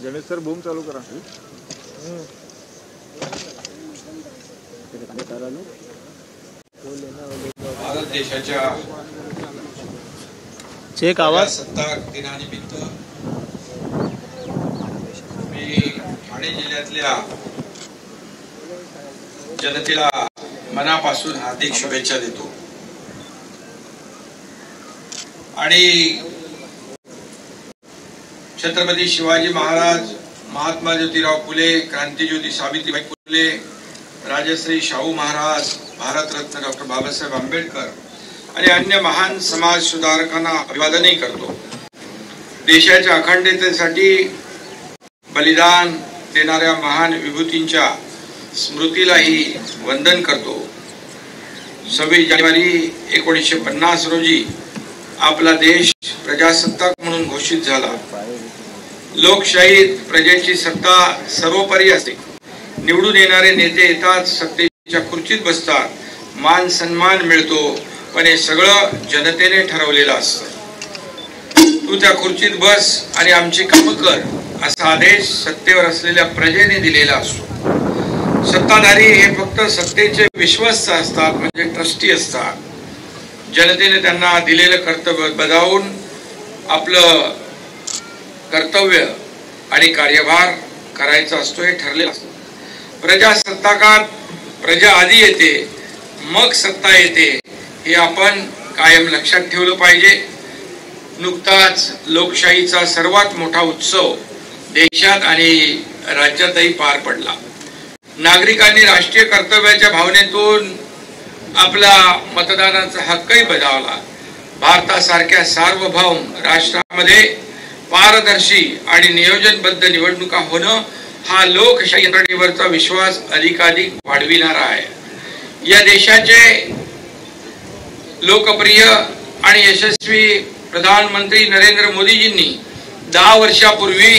Ganesh sir boom चालू करा. भारत देशाच्या चेक आवाज सत्ताक दिनानिमित्त मी ठाणे जिल्ह्यातल्या जनतेला मनापासून हार्दिक शुभेच्छा देतो. आणि छत्रपती शिवाजी महाराज, महात्मा ज्योतिराव फुले, क्रांतिज्योती सावित्रीबाई फुले, राजश्री शाहू महाराज, भारतरत्न डॉक्टर बाबासाहेब आंबेडकर आणि अन्य महान समाज सुधारकांना अभिवादनही करतो. देशाच्या अखंडतेसाठी बलिदान देणाऱ्या महान विभूतींच्या स्मृतीलाही वंदन करतो. 26 जानेवारी 1950 रोजी आपला देश प्रजासत्ताक म्हणून घोषित झाला. लोकशाहीत प्रजेची सत्ता सर्वोपरी असते. निवडून येणारे नेते येतात, सत्तेच्या खुर्चीत बसतात, मान सन्मान मिळतो, पण हे सगळं जनतेने ठरवलेलं असतं. तू त्या खुर्चीत बस आणि आमची कामं कर असा आदेश सत्तेवर असलेल्या प्रजेने दिलेला असतो. सत्ताधारी हे फक्त सत्तेचे विश्वस्त असतात, म्हणजे ट्रस्टी असतात. जनतेने त्यांना दिलेलं कर्तव्य बजावून आपलं कर्तव्य आणि कार्यभार करायचा असतो, हे ठरलेलं असतं. प्रजासत्ताकात प्रजा आधी येते, मग सत्ता येते, हे आपण कायम लक्षात ठेवलं पाहिजे. नुकताच लोकशाहीचा सर्वात मोठा उत्सव देशात आणि राज्यातही पार पडला. नागरिकांनी राष्ट्रीय कर्तव्याच्या भावनेतून आपला मतदानाचा हक्कही बजावला. भारतासारख्या सार्वभौम राष्ट्रामध्ये पारदर्शी आणि नियोजनबद्ध निवडणुका होणं हा लोकशाही यंत्रणेवरचा विश्वास अधिकाधिक वाढविणारा आहे. या देशाचे लोकप्रिय आणि यशस्वी प्रधानमंत्री नरेंद्र मोदीजींनी 10 वर्षापूर्वी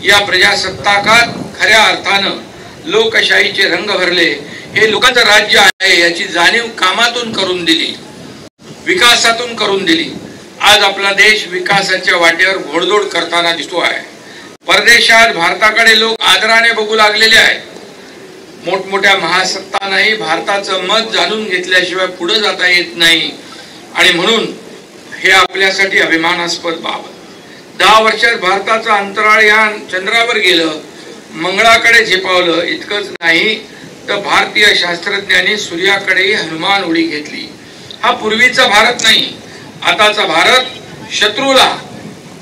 या प्रजासत्ताकात खऱ्या अर्थानं लोकशाहीचे रंग भरले. हे लोकांचं राज्य आहे याची जाणीव कामातून करून दिली, विकासातून करून दिली. आज आपला देश विकासाच्या वाटेवर घोडदौड करताना दिसतो आहे. परदेशात भारताकडे लोक आदराने बघू लागलेले आहेत. मोठमोठ्या महासत्तांनाही भारताचं मत जाणून घेतल्याशिवाय पुढे जाता येत नाही आणि म्हणून हे आपल्यासाठी अभिमानास्पद बाब. 10 वर्षात भारताचं अंतराळयान चंद्रावर गेलं, मंगळाकडे झेपावलं. इतकंच नाही तर भारतीय शास्त्रज्ञांनी सूर्याकडेही हनुमान उडी घेतली. हा पूर्वीचा भारत नाही. आताचा भारत शत्रूला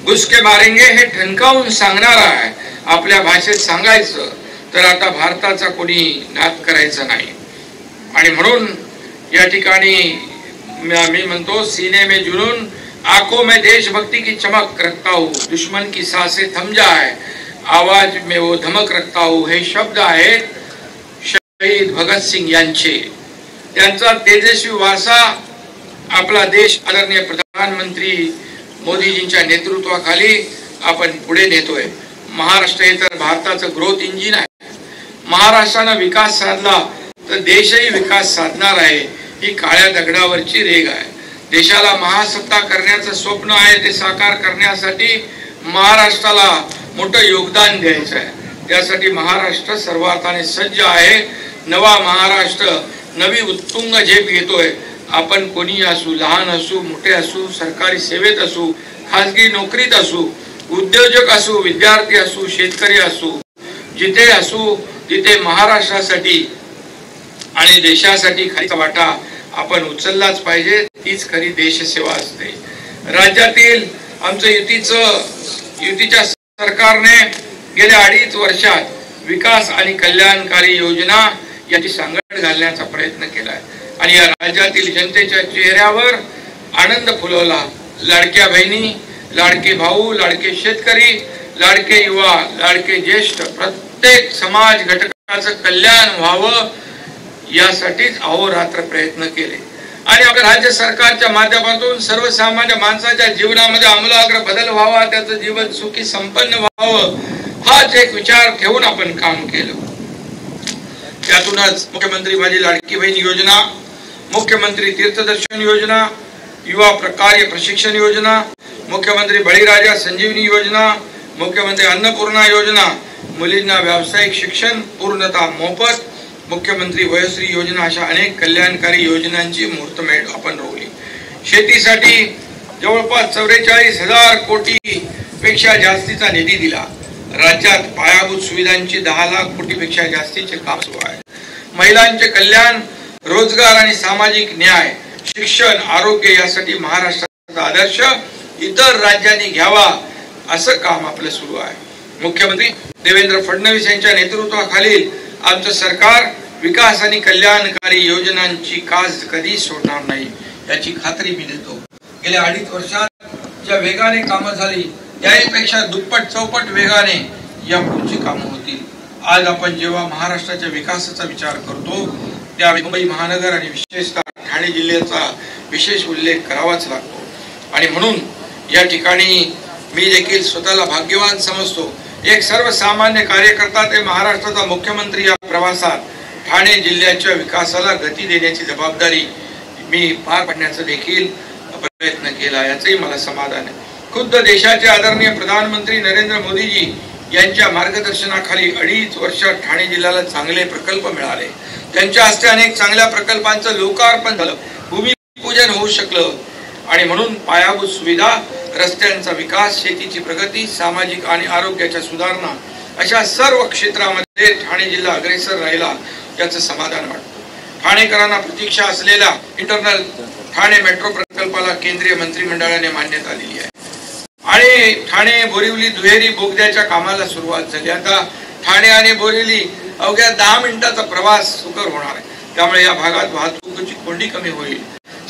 घुसके मारेंगे हे ठणकावून सांगणारा आहे. आपल्या भाषेत सांगायचं तर आता भारताचा कोणी नाद करायचा नाही. आणि म्हणून या ठिकाणी मी म्हणतो, सीने में जुनून, आंखों में देशभक्ति की चमक रखता हूँ, दुश्मन की सांसें थम जाए, आवाज में वो धमक रखता हूँ. हे शब्द आहेत शहीद भगतसिंग यांचे. त्यांचा तेजस्वी वारसा आपला देश आदरणीय प्रधानमंत्री मोदीजींच्या नेतृत्वाखाली आपण पुढे नेतोय. महाराष्ट्र हे तर भारताचं ग्रोथ इंजिन आहे. महाराष्ट्रानं विकास साधला तर देशही विकास साधणार आहे. ही काळ्या दगडावरची रेघ आहे. देशाला महासत्ता करण्याचं स्वप्न आहे, ते साकार करण्यासाठी महाराष्ट्राला मोठं योगदान द्यायचं आहे. त्यासाठी महाराष्ट्र सर्वार्थाने सज्ज आहे. नवा महाराष्ट्र नवी उत्तुंग झेप घेतोय. आपण कोणी असू, लहान असू, मोठे असू, सरकारी सेवेत असू, खासगी नोकरीत असू, उद्योजक असू, विद्यार्थी असू, शेतकरी असू, जिथे असू तिथे महाराष्ट्रासाठी आणि देशासाठी खालीचा वाटा आपण उचललाच पाहिजे. तीच खरी देशसेवा असते. राज्यातील आमचं युतीच्या सरकारने गेल्या 2.5 वर्षात विकास आणि कल्याणकारी योजना याची सांगड घालण्याचा प्रयत्न केलाय आणि या राज्यातील जनतेच्या चेहऱ्यावर आनंद फुलवला. लाडक्या बहिणी, लाडके भाऊ, लाडके शेतकरी, लाडके युवा, लाडके ज्येष्ठ, प्रत्येक समाज घटकाचं कल्याण व्हावं यासाठीच अहोरात्र प्रयत्न केले. आणि आपल्या राज्य सरकारच्या माध्यमातून सर्वसामान्य माणसाच्या जीवनामध्ये आमूलाग्र बदल व्हावा, त्याचं जीवन सुखी संपन्न व्हावं, हाच एक विचार ठेवून आपण काम केलं. त्यातूनच मुख्यमंत्री माझी लाडकी बहीण योजना, मुख्यमंत्री तीर्थदर्शन योजना, युवा कार्य प्रशिक्षण योजना, मुख्यमंत्री बळीराजा संजीवनी योजना, मुख्यमंत्री अन्नपूर्णा योजना, मुलींना व्यावसायिक शिक्षण पूर्णतः मोफत, मुख्यमंत्री वयश्री योजना अशा अनेक कल्याणकारी योजनांची मुहूर्तमेढ आपण रोवली. शेतीसाठी जवळपास 44,000 कोटी पेक्षा जास्तीचा निधी दिला. राज्यात पायाभूत सुविधांची 10 लाख कोटीपेक्षा जास्तीचे काम सुरू आहे. महिलांचे कल्याण, रोजगार आणि सामाजिक न्याय, शिक्षण, आरोग्य यासाठी महाराष्ट्राचा आदर्श इतर राज्यांनी घ्यावा असं काम आपलं सुरू आहे. मुख्यमंत्री देवेंद्र फडणवीस यांच्या नेतृत्वाखालील आमचं सरकार विकास आणि कल्याणकारी योजनांची कास कधी सोडणार नाही याची खात्री मी देतो. गेल्या 2.5 वर्षात ज्या वेगाने कामं झाली त्यापेक्षा दुप्पट चौपट वेगाने या पुढची कामं होतील. आज आपण जेव्हा महाराष्ट्राच्या विकासाचा विचार करतो त्यावेळी मुंबई महानगर आणि विशेषतः ठाणे जिल्ह्याचा विशेष उल्लेख करावाच लागतो. आणि म्हणून या ठिकाणी मी देखील स्वतःला भाग्यवान समजतो. एक सर्वसामान्य कार्यकर्ता ते महाराष्ट्राचा मुख्यमंत्री या प्रवासात ठाणे जिल्ह्याच्या विकासाला गती देण्याची जबाबदारी मी पार पाडण्याचा देखील प्रयत्न केला, याचंही मला समाधान आहे. खुद्द देशाचे आदरणीय प्रधानमंत्री नरेंद्र मोदीजी यांच्या मार्गदर्शनाखाली 2.5 वर्षात ठाणे जिल्ह्याला चांगले प्रकल्प मिळाले. त्यांच्या हस्ते अनेक चांगल्या प्रकल्पांचं लोकार्पण झालं, भूमिपूजन होऊ शकलं. आणि म्हणून पायाभूत सुविधा, रस्त्यांचा विकास, शेतीची प्रगती, सामाजिक आणि आरोग्याच्या सुधारणा अशा सर्व क्षेत्रामध्ये ठाणे जिल्हा अग्रेसर राहिला याचं समाधान वाटतं. ठाणेकरांना प्रतीक्षा असलेल्या इंटरनल ठाणे मेट्रो प्रकल्पाला केंद्रीय मंत्रिमंडळाने मान्यता दिली आहे आणि ठाणे बोरिवली दुहेरी बोगद्याच्या कामाला सुरुवात झाली. आता ठाणे आणि बोरिवली अवघ्या 10 मिनिटाचा प्रवास सुकर होणार आहे. त्यामुळे या भागात वाहतुकीची कोंडी कमी होईल.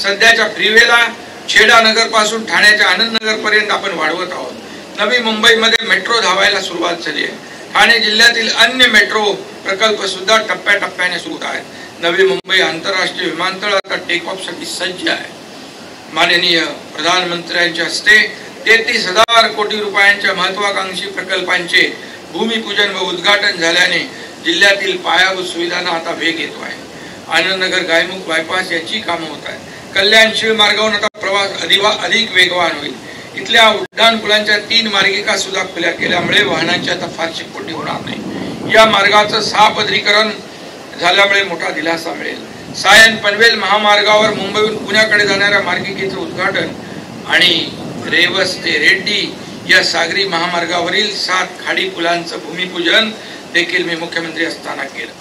सध्याच्या फ्रीवेला छेडा नगर पासून ठाण्याच्या आनंद नगर पर्यंत आपण वाढवत आहोत. नवी मुंबईमध्ये मेट्रो धावायला सुरुवात झाली आहे. ठाणे जिल्ह्यातील अन्य मेट्रो प्रकल्प सुद्धा टप्प्याटप्प्याने सुरू आहेत. नवी मुंबई आंतरराष्ट्रीय विमानतळ आता टेक ऑफ साठी सज्ज आहे. माननीय प्रधानमंत्र्यांच्या हस्ते 33,000 कोटी रुपयांच्या महत्वाकांक्षी प्रकल्पांचे भूमिपूजन व उद्घाटन झाल्याने जिल्ह्यातील पायाभूत सुविधांना आता वेग येतो आहे. आनंदनगर गायमुख बायपास याची कामं होत आहेत. कल्याण शीळ मार्गावरून आता प्रवास अधिक वेगवान होईल. इथल्या उड्डाणपुलांच्या 3 मार्गिका सुद्धा खुल्या केल्यामुळे वाहनांची आता फारशी कोंडी होणार नाही. या मार्गाचं 6 पदरीकरण झाल्यामुळे मोठा दिलासा मिळेल. सायन पनवेल महामार्गावर मुंबईहून पुण्याकडे जाणाऱ्या मार्गिकेचं उद्घाटन आणि रेवस ते रेड्डी या सागरी महामार्गावरील 7 खाडी पुलांचं भूमिपूजन देखील मी मुख्यमंत्री असताना केलं.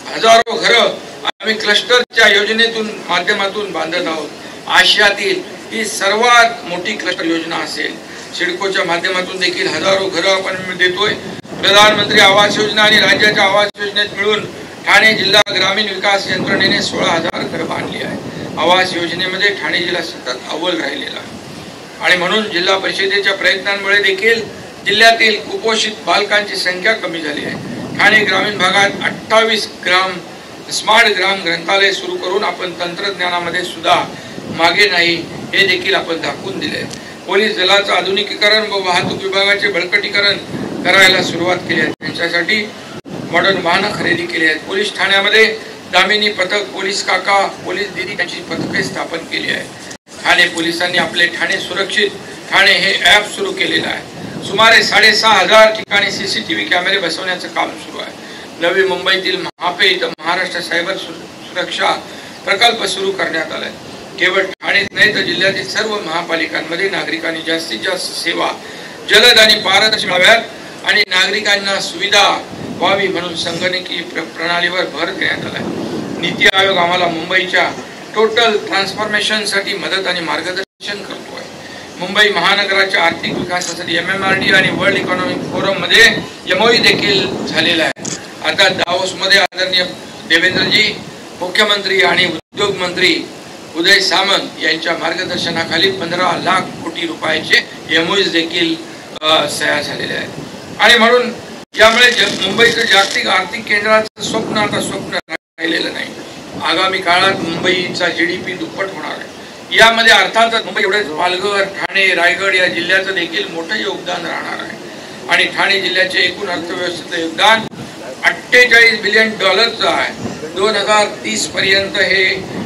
हजारो घरं आम्ही क्लस्टरच्या योजनेतून माध्यमातून बांधत आहोत. आशियातील ही सर्वात मोठी क्लस्टर योजना असेल. सिडकोच्या माध्यमातून देखील हजारो घरं आपण देतोय. प्रधानमंत्री आवास योजना आणि राज्याच्या आवास योजनेत मिळून ठाणे जिल्हा ग्रामीण विकास यंत्रणेने 16,000 घरं बांधली आहे. आवास योजनेमध्ये ठाणे जिल्हा सतत अव्वल राहिलेला आहे. आणि म्हणून जिल्हा परिषदेच्या प्रयत्नांमुळे देखील जिल्ह्यातील कुपोषित बालकांची संख्या कमी झाली आहे. ठाणे ग्रामीण भागात 28 स्मार्ट ग्राम ग्रंथालय सुरू करून आपण तंत्रज्ञानामध्ये सुद्धा मागे नाही हे देखील आपण दाखवून दिले. पोलीस दलाचं आधुनिकीकरण व वाहतूक विभागाचे बळकटीकरण करायला सुरुवात केली आहे. त्यांच्यासाठी मॉडर्न वाहनं खरेदी केली आहेत. पोलीस ठाण्यामध्ये दामिनी पथक, पोलीस काका, पोलीस दिदी यांची पथके स्थापन केली आहे. ठाणे पोलिसांनी आपले ठाणे सुरक्षित ठाणे हे ॲप सुरू केलेलं आहे. सुमारे 6,500 ठिकाणी CCTV कॅमेरे बसवण्याचं काम सुरू आहे. नवी मुंबईतील महापे इथं महाराष्ट्र सायबर सुरक्षा प्रकल्प सुरू करण्यात आलाय. केवळ ठाणेच नाही तर जिल्ह्यातील सर्व महापालिकांमध्ये नागरिकांनी जास्तीत जास्त सेवा जलद आणि पारदर्शक मिळाव्यात आणि नागरिकांना सुविधा व्हावी म्हणून संगणकीय प्रणालीवर भर देण्यात आलाय. नीती आयोग आम्हाला मुंबईच्या टोटल ट्रान्सफॉर्मेशनसाठी मदत आणि मार्गदर्शन करतो आहे. मुंबई महानगराच्या आर्थिक विकासासाठी MMRD आणि वर्ल्ड इकॉनॉमिक फोरम मध्ये MOU देखील झालेला आहे. आता दावोसमध्ये आदरणीय देवेंद्रजी मुख्यमंत्री आणि उद्योग मंत्री उदय सामंत यांच्या मार्गदर्शनाखाली 15 लाख कोटी रुपयाचे MOUs देखील सह्या झालेले आहेत. आणि म्हणून यामुळे मुंबईचं जागतिक आर्थिक केंद्राचं स्वप्न आता स्वप्न राहिलेलं नाही. आगामी काळात मुंबईचा GDP दुप्पट होणार आहे. यामध्ये अर्थातच मुंबई एवढेच पालघर, ठाणे, रायगड या जिल्ह्याचं देखील मोठं योगदान राहणार आहे. आणि ठाणे जिल्ह्याचे एकूण अर्थव्यवस्थेचं योगदान $48 बिलियन आहे. 2030 पर्यंत हे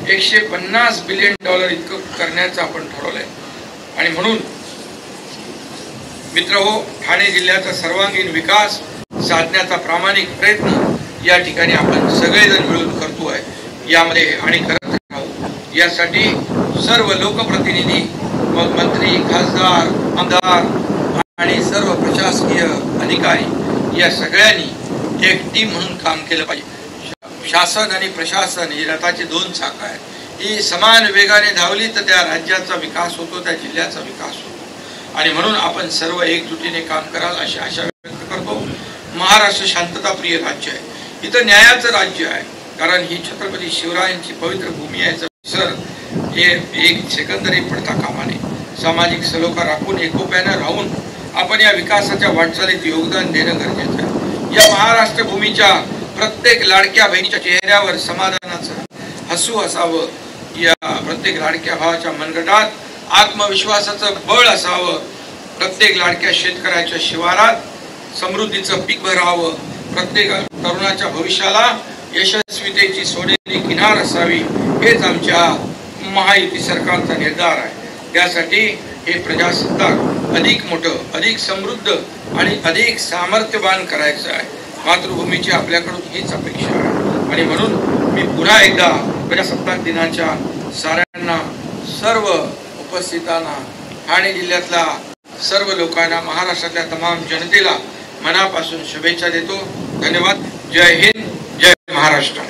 $150 बिलियन इतकं करण्याचं आपण ठरवलंय. आणि म्हणून मित्रहो, ठाणे जिल्ह्याचा सर्वांगीण विकास साधण्याचा प्रामाणिक प्रयत्न या ठिकाणी आपण सगळेजण मिळून करतो आहे यामध्ये आणि करत राहू। यासाठी सर्व लोकप्रतिनिधी, मग मंत्री, खासदार, आमदार आणि सर्व प्रशासकीय अधिकारी या सगळ्यांनी एक टीम म्हणून काम केलं पाहिजे। शासन आणि प्रशासन ही रथाची दोन चाकं आहेत, ही समान वेगाने धावली तर त्या राज्याचा विकास होतो, त्या जिल्ह्याचा विकास होतो आणि म्हणून आपण सर्व एकजुटीने काम कराल अशी आशा व्यक्त करतो। महाराष्ट्र शांतताप्रिय राज्य आहे, इथं न्यायाचं राज्य आहे, कारण ही छत्रपती शिवरायांची पवित्र भूमी आहे। सर, हे एक सेकंदरी पडता कामा नये। सामाजिक सलोखा राखून एकोप्यानं राहून आपण या विकासाच्या वाटचालीत योगदान देणं गरजेचं आहे। या महाराष्ट्र भूमीच्या प्रत्येक लाडक्या बहिणीच्या चेहऱ्यावर समाधानाचं हसू असावं, या प्रत्येक लाडक्या भावाच्या मनगटात आत्मविश्वासाचं बळ असावं, प्रत्येक लाडक्या शेतकऱ्याच्या शिवारात समृद्धीचं पीक भरावं, प्रत्येक तरुणाच्या भविष्याला यशस्वीतेची सोनेरी किनार असावी, हेच आमच्या महायुती सरकारचा निर्धार आहे। त्यासाठी हे प्रजासत्ताक अधिक मोठं, अधिक समृद्ध आणि अधिक सामर्थ्यवान करायचं आहे। मातृभूमीची आपल्याकडून हीच अपेक्षा आहे आणि म्हणून मी पुन्हा एकदा प्रजासत्ताक दिनाच्या साऱ्यांना, सर्व उपस्थितांना, ठाणे जिल्ह्यातल्या सर्व लोकांना, महाराष्ट्रातल्या तमाम जनतेला मनापासून शुभेच्छा देतो। धन्यवाद। जय हिंद, जय महाराष्ट्र।